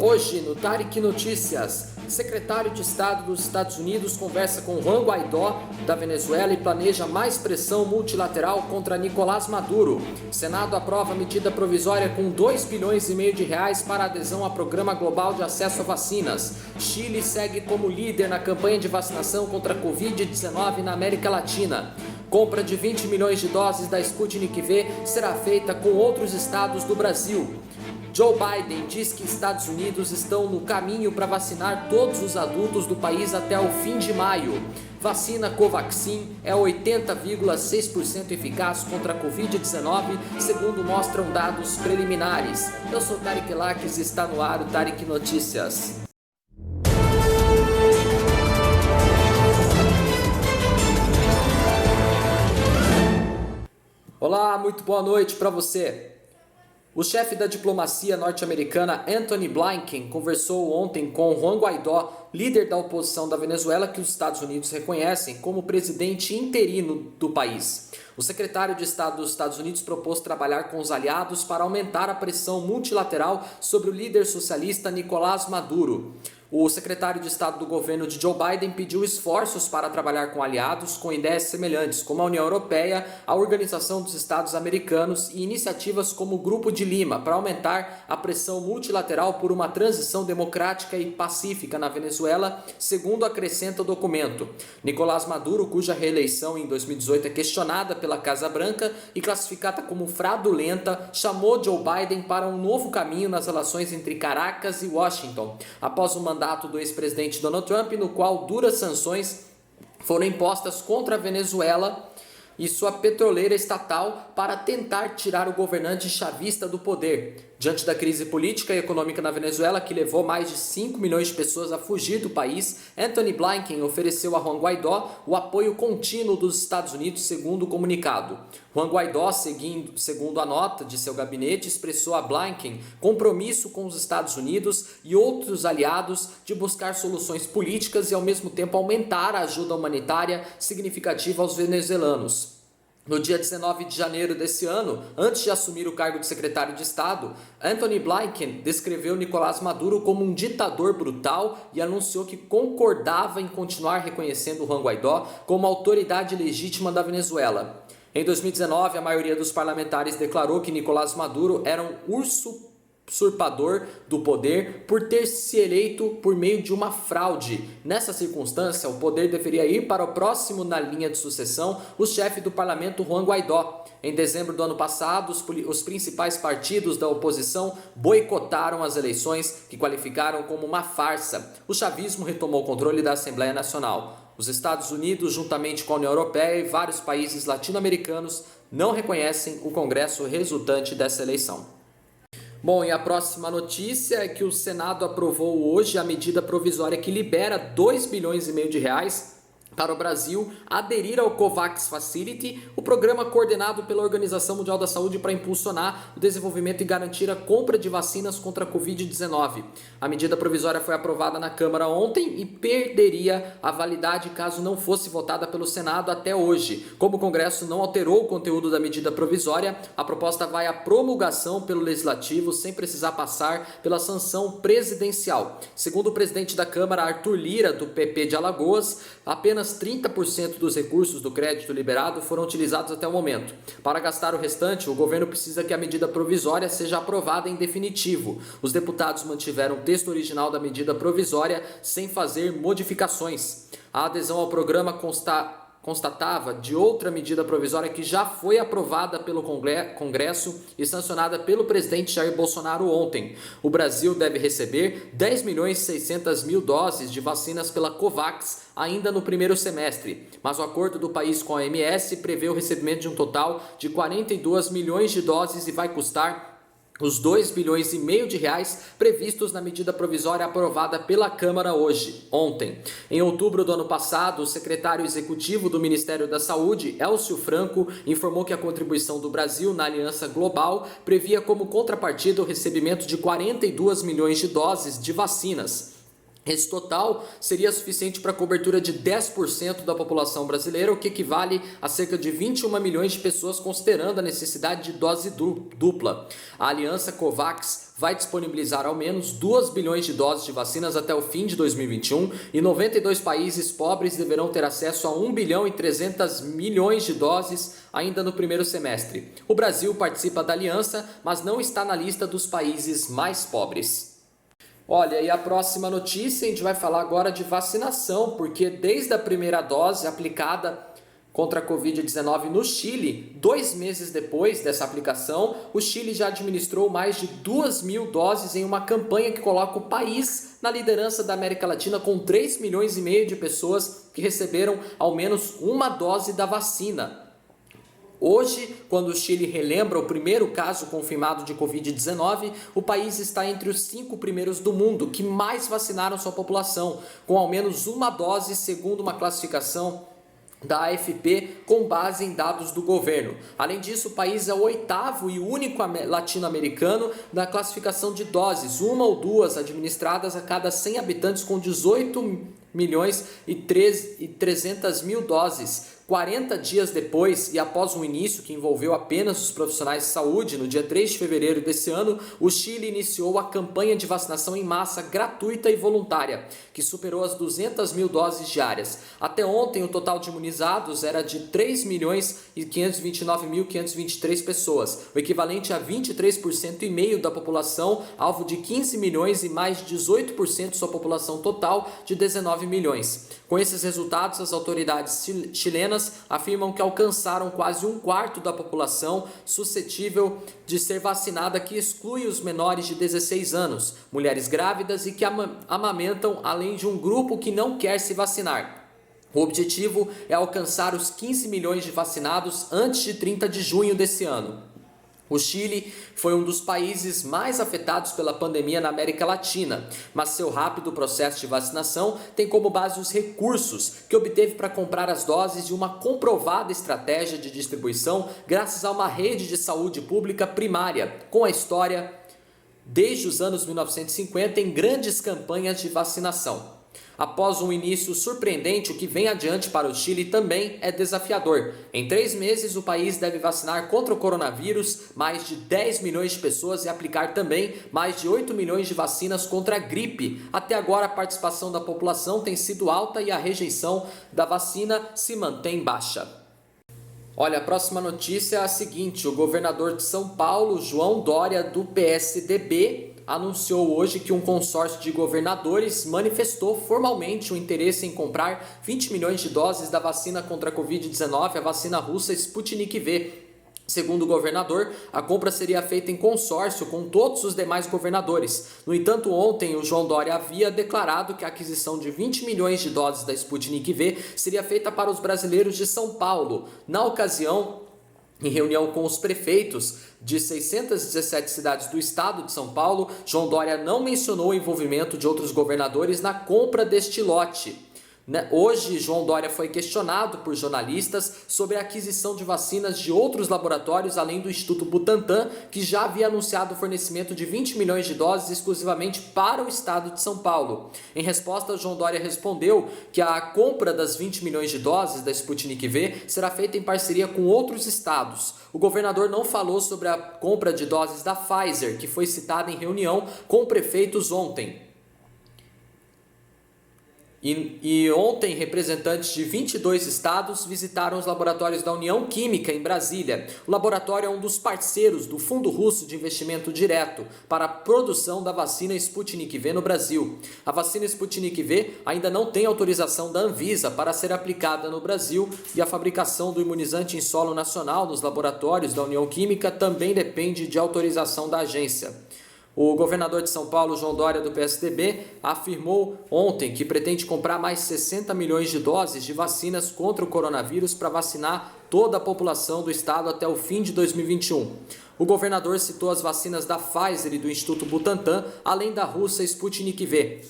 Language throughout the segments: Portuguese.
Hoje, no Tarek Notícias, secretário de Estado dos Estados Unidos conversa com Juan Guaidó, da Venezuela, e planeja mais pressão multilateral contra Nicolás Maduro. Senado aprova medida provisória com 2,5 bilhões de reais para adesão ao Programa Global de Acesso a Vacinas. Chile segue como líder na campanha de vacinação contra a Covid-19 na América Latina. Compra de 20 milhões de doses da Sputnik V será feita com outros estados do Brasil. Joe Biden diz que Estados Unidos estão no caminho para vacinar todos os adultos do país até o fim de maio. Vacina Covaxin é 80,6% eficaz contra a Covid-19, segundo mostram dados preliminares. Eu sou Tarek Lakes e está no ar o Tarek Notícias. Olá, muito boa noite para você. O chefe da diplomacia norte-americana Antony Blinken conversou ontem com Juan Guaidó, líder da oposição da Venezuela, que os Estados Unidos reconhecem como presidente interino do país. O secretário de Estado dos Estados Unidos propôs trabalhar com os aliados para aumentar a pressão multilateral sobre o líder socialista Nicolás Maduro. O secretário de Estado do governo de Joe Biden pediu esforços para trabalhar com aliados com ideias semelhantes, como a União Europeia, a Organização dos Estados Americanos e iniciativas como o Grupo de Lima, para aumentar a pressão multilateral por uma transição democrática e pacífica na Venezuela, segundo acrescenta o documento. Nicolás Maduro, cuja reeleição em 2018 é questionada pela Casa Branca e classificada como fraudulenta, chamou Joe Biden para um novo caminho nas relações entre Caracas e Washington, após o mandato do ex-presidente Donald Trump, no qual duras sanções foram impostas contra a Venezuela e sua petroleira estatal para tentar tirar o governante chavista do poder. Diante da crise política e econômica na Venezuela, que levou mais de 5 milhões de pessoas a fugir do país, Antony Blinken ofereceu a Juan Guaidó o apoio contínuo dos Estados Unidos, segundo o comunicado. Juan Guaidó, segundo a nota de seu gabinete, expressou a Blinken compromisso com os Estados Unidos e outros aliados de buscar soluções políticas e, ao mesmo tempo, aumentar a ajuda humanitária significativa aos venezuelanos. No dia 19 de janeiro desse ano, antes de assumir o cargo de secretário de Estado, Antony Blinken descreveu Nicolás Maduro como um ditador brutal e anunciou que concordava em continuar reconhecendo Juan Guaidó como autoridade legítima da Venezuela. Em 2019, a maioria dos parlamentares declarou que Nicolás Maduro era um usurpador do poder por ter se eleito por meio de uma fraude. Nessa circunstância, o poder deveria ir para o próximo na linha de sucessão, o chefe do parlamento Juan Guaidó. Em dezembro do ano passado, os principais partidos da oposição boicotaram as eleições, que qualificaram como uma farsa. O chavismo retomou o controle da Assembleia Nacional. Os Estados Unidos, juntamente com a União Europeia e vários países latino-americanos, não reconhecem o Congresso resultante dessa eleição. Bom, e a próxima notícia é que o Senado aprovou hoje a medida provisória que libera 2,5 bilhões de reais para o Brasil aderir ao COVAX Facility, o programa coordenado pela Organização Mundial da Saúde para impulsionar o desenvolvimento e garantir a compra de vacinas contra a Covid-19. A medida provisória foi aprovada na Câmara ontem e perderia a validade caso não fosse votada pelo Senado até hoje. Como o Congresso não alterou o conteúdo da medida provisória, a proposta vai à promulgação pelo Legislativo sem precisar passar pela sanção presidencial. Segundo o presidente da Câmara, Arthur Lira, do PP de Alagoas, apenas 30% dos recursos do crédito liberado foram utilizados até o momento. Para gastar o restante, o governo precisa que a medida provisória seja aprovada em definitivo. Os deputados mantiveram o texto original da medida provisória sem fazer modificações. A adesão ao programa constatava de outra medida provisória que já foi aprovada pelo Congresso e sancionada pelo presidente Jair Bolsonaro ontem. O Brasil deve receber 10.600.000 doses de vacinas pela COVAX ainda no primeiro semestre, mas o acordo do país com a OMS prevê o recebimento de um total de 42 milhões de doses e vai custar os 2,5 bilhões de reais previstos na medida provisória aprovada pela Câmara ontem. Em outubro do ano passado, o secretário executivo do Ministério da Saúde, Elcio Franco, informou que a contribuição do Brasil na Aliança Global previa como contrapartida o recebimento de 42 milhões de doses de vacinas. Esse total seria suficiente para a cobertura de 10% da população brasileira, o que equivale a cerca de 21 milhões de pessoas, considerando a necessidade de dose dupla. A aliança COVAX vai disponibilizar ao menos 2 bilhões de doses de vacinas até o fim de 2021 e 92 países pobres deverão ter acesso a 1 bilhão e 300 milhões de doses ainda no primeiro semestre. O Brasil participa da aliança, mas não está na lista dos países mais pobres. Olha, e a próxima notícia a gente vai falar agora de vacinação, porque desde a primeira dose aplicada contra a Covid-19 no Chile, 2 meses depois dessa aplicação, o Chile já administrou mais de 2.000 doses em uma campanha que coloca o país na liderança da América Latina, com 3,5 milhões de pessoas que receberam ao menos uma dose da vacina. Hoje, quando o Chile relembra o primeiro caso confirmado de Covid-19, o país está entre os 5 primeiros do mundo que mais vacinaram sua população, com ao menos uma dose, segundo uma classificação da AFP com base em dados do governo. Além disso, o país é o 8º e único latino-americano na classificação de doses, uma ou duas administradas a cada 100 habitantes, com 18 milhões e 300 mil doses. 40 dias depois e após um início que envolveu apenas os profissionais de saúde, no dia 3 de fevereiro desse ano, o Chile iniciou a campanha de vacinação em massa gratuita e voluntária, que superou as 200 mil doses diárias. Até ontem, o total de imunizados era de 3.529.523 pessoas, o equivalente a 23,5% da população, alvo de 15 milhões e mais de 18% de sua população total de 19 milhões. Com esses resultados, as autoridades chilenas afirmam que alcançaram quase 1/4 da população suscetível de ser vacinada, que exclui os menores de 16 anos, mulheres grávidas e que amamentam, além de um grupo que não quer se vacinar. O objetivo é alcançar os 15 milhões de vacinados antes de 30 de junho desse ano. O Chile foi um dos países mais afetados pela pandemia na América Latina, mas seu rápido processo de vacinação tem como base os recursos que obteve para comprar as doses e uma comprovada estratégia de distribuição graças a uma rede de saúde pública primária, com a história desde os anos 1950 em grandes campanhas de vacinação. Após um início surpreendente, o que vem adiante para o Chile também é desafiador. Em 3 meses, o país deve vacinar contra o coronavírus mais de 10 milhões de pessoas e aplicar também mais de 8 milhões de vacinas contra a gripe. Até agora, a participação da população tem sido alta e a rejeição da vacina se mantém baixa. Olha, a próxima notícia é a seguinte: o governador de São Paulo, João Dória, do PSDB, anunciou hoje que um consórcio de governadores manifestou formalmente o interesse em comprar 20 milhões de doses da vacina contra a Covid-19, a vacina russa Sputnik V. Segundo o governador, a compra seria feita em consórcio com todos os demais governadores. No entanto, ontem o João Dória havia declarado que a aquisição de 20 milhões de doses da Sputnik V seria feita para os brasileiros de São Paulo. Na ocasião, em reunião com os prefeitos de 617 cidades do estado de São Paulo, João Dória não mencionou o envolvimento de outros governadores na compra deste lote. Hoje, João Dória foi questionado por jornalistas sobre a aquisição de vacinas de outros laboratórios, além do Instituto Butantan, que já havia anunciado o fornecimento de 20 milhões de doses exclusivamente para o estado de São Paulo. Em resposta, João Dória respondeu que a compra das 20 milhões de doses da Sputnik V será feita em parceria com outros estados. O governador não falou sobre a compra de doses da Pfizer, que foi citada em reunião com prefeitos ontem. E ontem, representantes de 22 estados visitaram os laboratórios da União Química em Brasília. O laboratório é um dos parceiros do Fundo Russo de Investimento Direto para a produção da vacina Sputnik V no Brasil. A vacina Sputnik V ainda não tem autorização da Anvisa para ser aplicada no Brasil e a fabricação do imunizante em solo nacional nos laboratórios da União Química também depende de autorização da agência. O governador de São Paulo, João Dória, do PSDB, afirmou ontem que pretende comprar mais 60 milhões de doses de vacinas contra o coronavírus para vacinar toda a população do estado até o fim de 2021. O governador citou as vacinas da Pfizer e do Instituto Butantan, além da russa Sputnik V.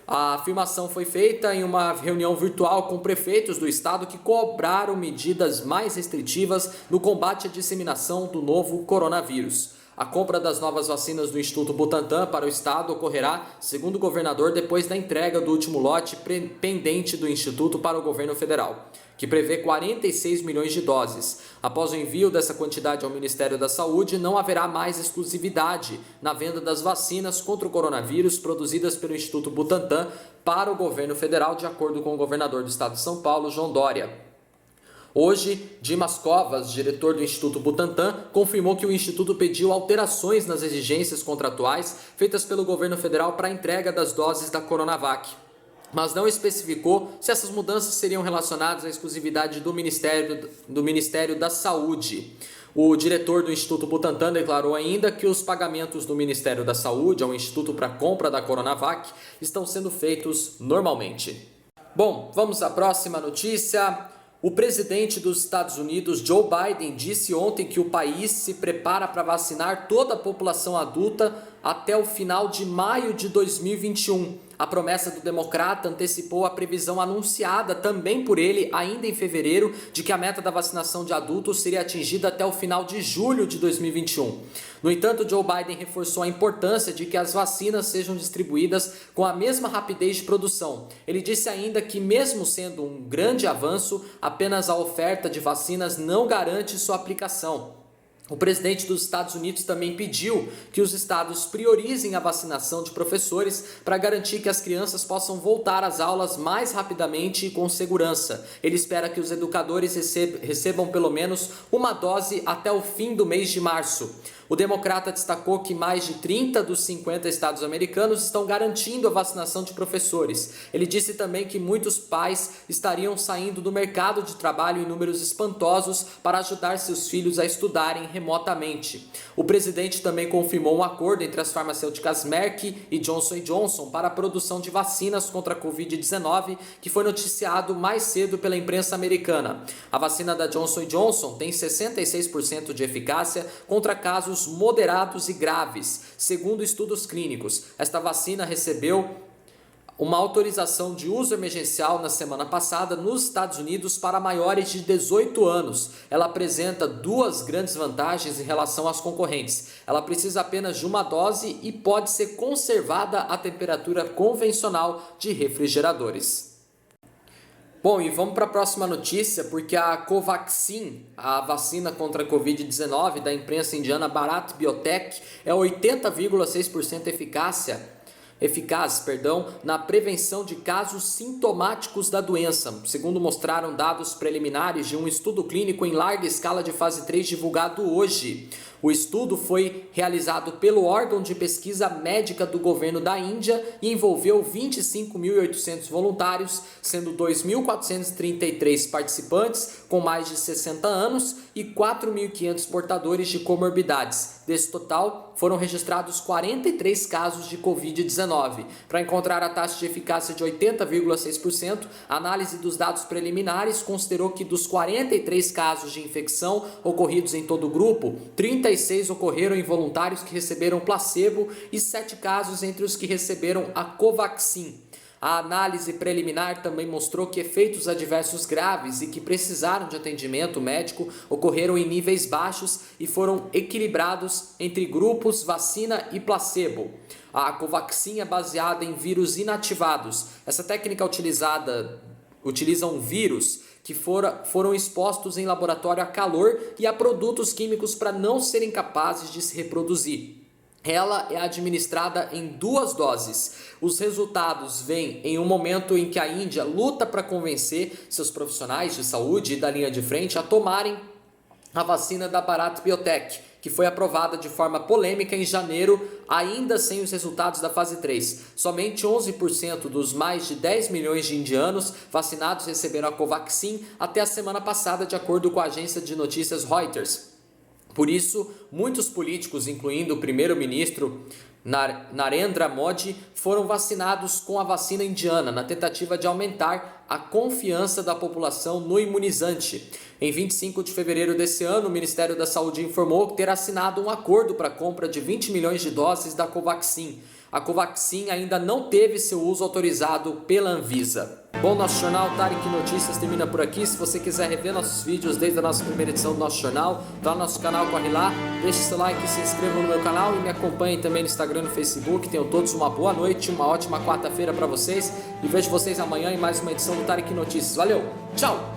A afirmação foi feita em uma reunião virtual com prefeitos do estado que cobraram medidas mais restritivas no combate à disseminação do novo coronavírus. A compra das novas vacinas do Instituto Butantan para o estado ocorrerá, segundo o governador, depois da entrega do último lote pendente do Instituto para o governo federal, que prevê 46 milhões de doses. Após o envio dessa quantidade ao Ministério da Saúde, não haverá mais exclusividade na venda das vacinas contra o coronavírus produzidas pelo Instituto Butantan para o governo federal, de acordo com o governador do estado de São Paulo, João Dória. Hoje, Dimas Covas, diretor do Instituto Butantan, confirmou que o Instituto pediu alterações nas exigências contratuais feitas pelo governo federal para a entrega das doses da Coronavac, mas não especificou se essas mudanças seriam relacionadas à exclusividade do Ministério da Saúde. O diretor do Instituto Butantan declarou ainda que os pagamentos do Ministério da Saúde ao Instituto para a compra da Coronavac estão sendo feitos normalmente. Bom, vamos à próxima notícia. O presidente dos Estados Unidos, Joe Biden, disse ontem que o país se prepara para vacinar toda a população adulta até o final de maio de 2021. A promessa do democrata antecipou a previsão anunciada também por ele ainda em fevereiro de que a meta da vacinação de adultos seria atingida até o final de julho de 2021. No entanto, Joe Biden reforçou a importância de que as vacinas sejam distribuídas com a mesma rapidez de produção. Ele disse ainda que, mesmo sendo um grande avanço, apenas a oferta de vacinas não garante sua aplicação. O presidente dos Estados Unidos também pediu que os estados priorizem a vacinação de professores para garantir que as crianças possam voltar às aulas mais rapidamente e com segurança. Ele espera que os educadores recebam pelo menos uma dose até o fim do mês de março. O democrata destacou que mais de 30 dos 50 estados americanos estão garantindo a vacinação de professores. Ele disse também que muitos pais estariam saindo do mercado de trabalho em números espantosos para ajudar seus filhos a estudarem remotamente. O presidente também confirmou um acordo entre as farmacêuticas Merck e Johnson & Johnson para a produção de vacinas contra a Covid-19, que foi noticiado mais cedo pela imprensa americana. A vacina da Johnson & Johnson tem 66% de eficácia contra casos moderados e graves, segundo estudos clínicos. Esta vacina recebeu uma autorização de uso emergencial na semana passada nos Estados Unidos para maiores de 18 anos. Ela apresenta duas grandes vantagens em relação às concorrentes. Ela precisa apenas de uma dose e pode ser conservada à temperatura convencional de refrigeradores. Bom, e vamos para a próxima notícia, porque a Covaxin, a vacina contra a Covid-19 da empresa indiana Bharat Biotech, é 80,6% eficaz na prevenção de casos sintomáticos da doença, segundo mostraram dados preliminares de um estudo clínico em larga escala de fase 3 divulgado hoje. O estudo foi realizado pelo órgão de pesquisa médica do governo da Índia e envolveu 25.800 voluntários, sendo 2.433 participantes com mais de 60 anos e 4.500 portadores de comorbidades. Desse total, foram registrados 43 casos de Covid-19. Para encontrar a taxa de eficácia de 80,6%, a análise dos dados preliminares considerou que dos 43 casos de infecção ocorridos em todo o grupo, 36 ocorreram em voluntários que receberam placebo e 7 casos entre os que receberam a Covaxin. A análise preliminar também mostrou que efeitos adversos graves e que precisaram de atendimento médico ocorreram em níveis baixos e foram equilibrados entre grupos vacina e placebo. A Covaxin é baseada em vírus inativados. Essa técnica utiliza um vírus que foram expostos em laboratório a calor e a produtos químicos para não serem capazes de se reproduzir. Ela é administrada em 2 doses. Os resultados vêm em um momento em que a Índia luta para convencer seus profissionais de saúde e da linha de frente a tomarem a vacina da Bharat Biotech, que foi aprovada de forma polêmica em janeiro, ainda sem os resultados da fase 3. Somente 11% dos mais de 10 milhões de indianos vacinados receberam a Covaxin até a semana passada, de acordo com a agência de notícias Reuters. Por isso, muitos políticos, incluindo o primeiro-ministro Narendra Modi, foram vacinados com a vacina indiana, na tentativa de aumentar a confiança da população no imunizante. Em 25 de fevereiro desse ano, o Ministério da Saúde informou ter assinado um acordo para a compra de 20 milhões de doses da Covaxin. a Covaxin ainda não teve seu uso autorizado pela Anvisa. Bom, nosso jornal Tarek Notícias termina por aqui. Se você quiser rever nossos vídeos desde a nossa primeira edição do nosso jornal, tá no nosso canal, corre lá, deixe seu like, se inscreva no meu canal e me acompanhem também no Instagram e no Facebook. Tenham todos uma boa noite, uma ótima quarta-feira para vocês e vejo vocês amanhã em mais uma edição do Tarek Notícias. Valeu, tchau!